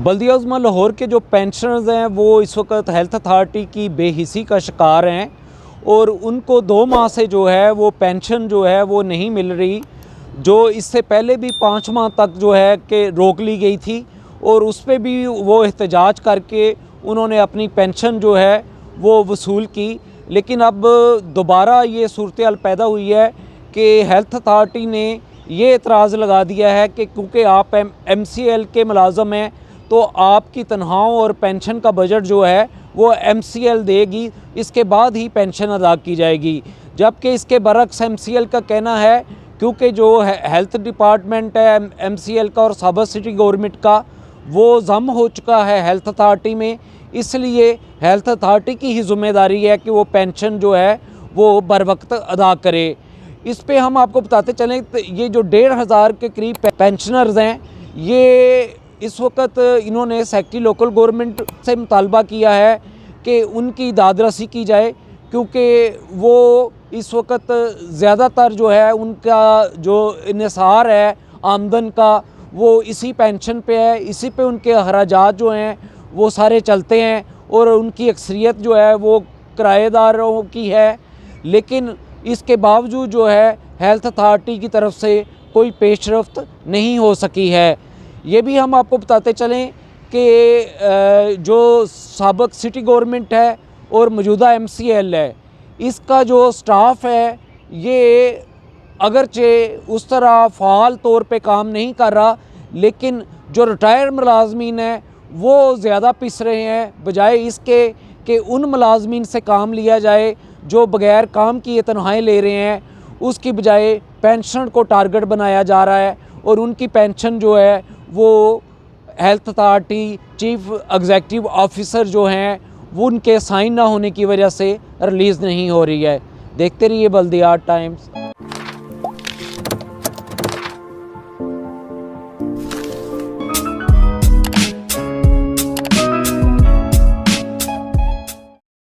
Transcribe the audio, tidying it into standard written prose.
बल्दिया उज़्मा लाहौर के जो पेंशनर्स हैं वो इस वक्त हेल्थ अथॉरिटी की बेहिसी का शिकार हैं और उनको 2 माह से जो है वो पेंशन जो है वो नहीं मिल रही, जो इससे पहले भी 5 माह तक जो है कि रोक ली गई थी और उस पर भी वो एहतजाज करके उन्होंने अपनी पेंशन जो है वो वसूल की। लेकिन अब दोबारा ये सूरत हाल पैदा हुई है कि हेल्थ अथॉरिटी ने ये एतराज़ लगा दिया है कि क्योंकि आप MCL के मुलाज़म हैं तो आपकी तनख्वाहों और पेंशन का बजट जो है वो MCL देगी, इसके बाद ही पेंशन अदा की जाएगी। जबकि इसके बरक्स MCL का कहना है क्योंकि जो हेल्थ डिपार्टमेंट है MCL का और साबिक़ सिटी गवर्नमेंट का वो ज़म हो चुका है हेल्थ अथॉरिटी में, इसलिए हेल्थ अथॉरिटी की ही ज़िम्मेदारी है कि वो पेंशन जो है वो बर वक्त अदा करे। इस पे हम आपको बताते चलें तो ये जो 1500 के करीब पेंशनर्स हैं, ये इस वक्त इन्होंने सेक्रेटरी लोकल गवर्नमेंट से मुतालबा किया है कि उनकी दादरसी की जाए, क्योंकि वो इस वक्त ज़्यादातर जो है उनका जो इन्हिसार है आमदन का वो इसी पेंशन पे है, इसी पे उनके अखराजात जो हैं वो सारे चलते हैं और उनकी अक्सरियत जो है वो किराएदारों की है। लेकिन इसके बावजूद जो है हेल्थ अथॉरिटी की तरफ से कोई पेशरफ्त नहीं हो सकी है। ये भी हम आपको बताते चलें कि जो साबिक़ सिटी गवर्नमेंट है और मौजूदा MCL है, इसका जो स्टाफ है ये अगरचे उस तरह फ़ाल तौर पे काम नहीं कर रहा, लेकिन जो रिटायर्ड मुलाजमीन हैं वो ज़्यादा पिस रहे हैं, बजाय इसके कि उन मुलाजमीन से काम लिया जाए जो बग़ैर काम किए तनख्वाहें ले रहे हैं, उसकी बजाय पेंशन को टारगेट बनाया जा रहा है और उनकी पेंशन जो है वो health authority chief executive officer जो हैं वो उनके साइन ना होने की वजह से रिलीज़ नहीं हो रही है। देखते रहिए बल्दिया टाइम्स।